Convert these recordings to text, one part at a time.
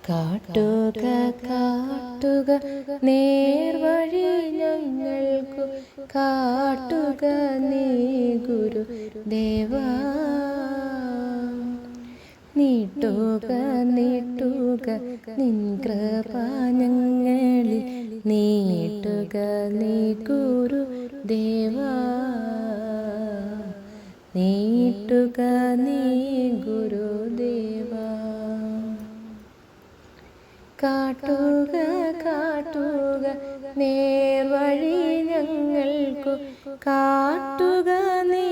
കാട്ടുക കാട്ടുക നേർവഴി ഞങ്ങൾക്കു കാട്ടുക നീ ഗുരുദേവാ. നീട്ടുക നീട്ടുക നിൻ കൃപ ഞങ്ങളിൽ നീട്ടുക നീ ഗുരുദേവാ. നീട്ടുക നീ ഗുരുദേവാ. കാട്ടുക കാട്ടുക നേർവഴി ഞങ്ങൾക്കു കാട്ടുക നീ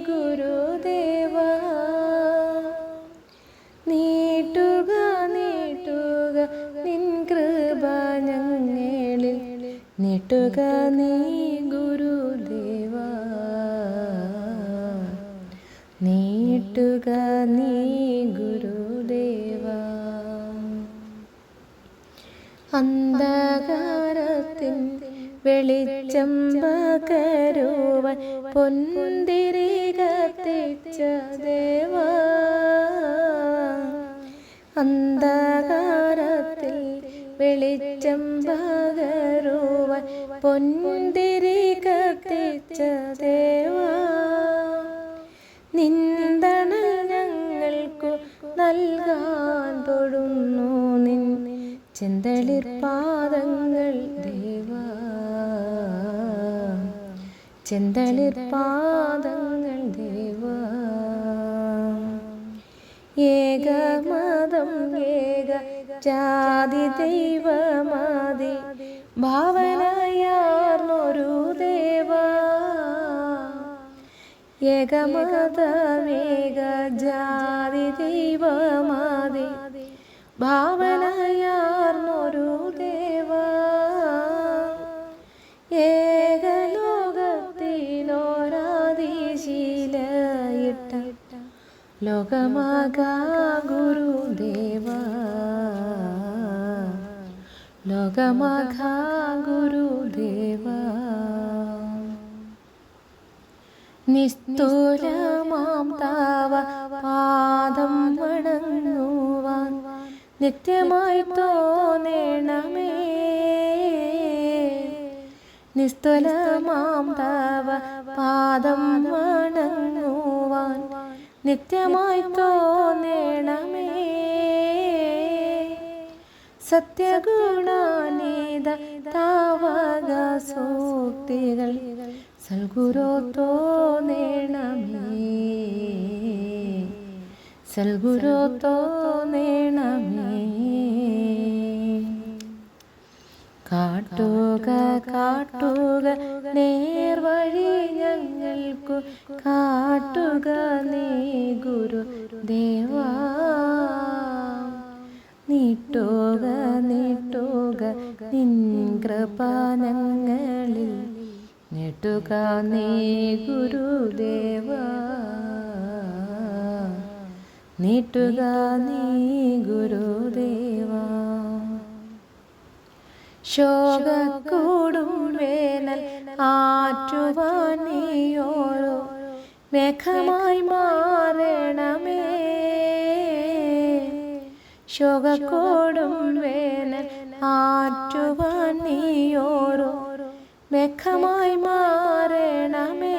ഗുരുദേവാ. നീട്ടുക നീട്ടുക നിൻ കൃപ ഞങ്ങളിൽ നീട്ടുക നീ ഗുരുദേവാ. നീട്ടുക നീ ഗുരുദേവാ. അന്ധകാരത്തിൻ വെളിച്ചം പകരുവാൻ പൊന്തിരി കത്തിച്ച ദേവാ. അന്ധകാരത്തിൽ വെളിച്ചം പകരുവാൻ പൊന്തിരി കത്തിച്ച ദേവാ. നിന്ദണൽ ഞങ്ങൾക്കു നൽകാൻ തൊടുന്നു നിൻ ചെന്തളിർ പാദങ്ങൾ ദേവാ. ചെന്തളിർ പാദങ്ങൾ ദേവാ. ഏകമതം ഏക ജാതി ദൈവമാതി ഭാവനയാർന്നൊരു ദേവാ. ഏകമതമേക ജാതി ദൈവമാതി ഭാവനയാർന്നൊരു ദേവാ. ഏകലോകത്തിനോരാദിശീലയിട്ട ലോകമാകാ ഗുരുദേവാ. ലോകമാകാ ഗുരുദേവാ. നിസ്തുലമാം തവ പാദം വണങ്ങുവാൻ നിത്യമായി തോന്നണമേ. നിസ്തുലമാം തവ പാദം വണങ്ങുവാൻ നിത്യമായി തോന്നണമേ. സത്യഗുണാനീത താവക സൂക്തികൾ സൽഗുരോ തോന്നണമേ. സൽഗുരോ തോന്നണമേ. കാട്ടുക കാട്ടുക നേർവഴി ഞങ്ങൾക്കു കാട്ടുക നീ ഗുരുദേവാ. നീട്ടുക നീട്ടുക നിൻ കൃപ ഞങ്ങളിൽ നീട്ടുക നീ ഗുരുദേവാ. നീട്ടുക നീ ഗുരുദേവാ. ശോകക്കൂടും വേനൽ ആറ്റുവാൻ നീയോരോ മേഘമായി മാറണമേ. ശോകക്കൂടും വേനൽ ആറ്റുവാൻ നീയോരോ മേഘമായി മാറണമേ.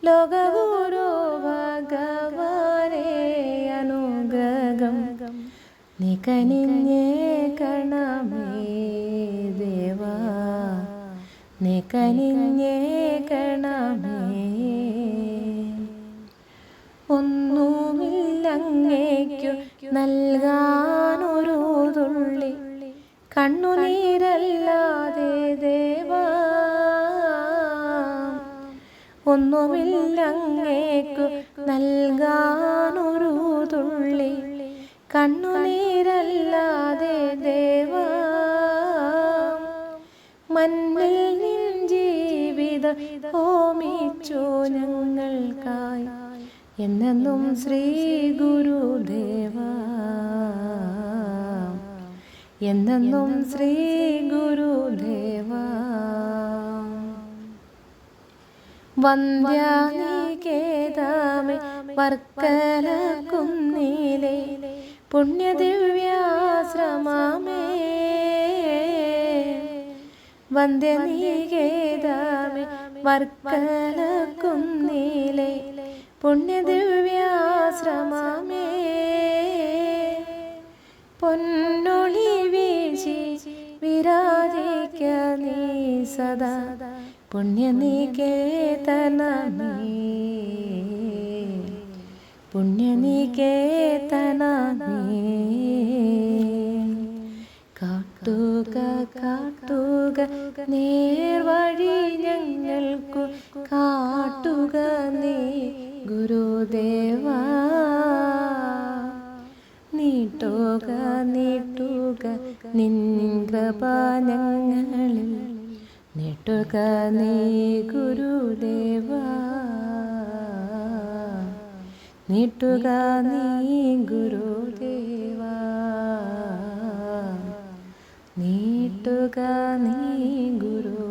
ലോകഗുരു ഭഗവാനേ അനുഗ്രഹം നീ കനിഞ്ഞേക്കണമേ ദേവാ. നീ കനിഞ്ഞേക്കണമേ. ഒന്നുമില്ലങ്ങേക്കു നൽകാനൊരു തുള്ളി കണ്ണുനീരല്ലാതെ ദേവാ. ഒന്നുമില്ലങ്ങേക്കു നൽകാനൊരു തുള്ളി കണ്ണുനീരല്ലാതെ ദേവാ. മണ്ണിൽ നിൻ ജീവിത ഹോമിച്ചു ഞങ്ങൾക്കായി എന്നെന്നും ശ്രീ ഗുരുദേവാ. എന്നെന്നും ശ്രീ ഗുരുദേവാ. വന്ദ്യാനികേതമേ വർക്കല കുന്നിലെ പുണ്യദിവ്യാശ്രമമേ വന്ദ്യനികേതമേ വർക്കല കുന്നിലെ പുണ്യദിവ്യാശ്രമമേ പൊന്നൊളി വീശി വിരാജിക്ക നീ സദാ പുണ്യനികേതനമേ പുണ്യനികേതനമേ കാട്ടുക കാട്ടുക നേർവഴി ഞങ്ങൾക്കു കാട്ടുക നീ ഗുരുദേവാ നീട്ടുക നീട്ടുക നിൻ കൃപ ഞങ്ങളിൽ നീട്ടുക നീ ഗുരുദേവാ നീട്ടുക നീ ഗുരുദേവാ നീട്ടുക നീ ഗുരു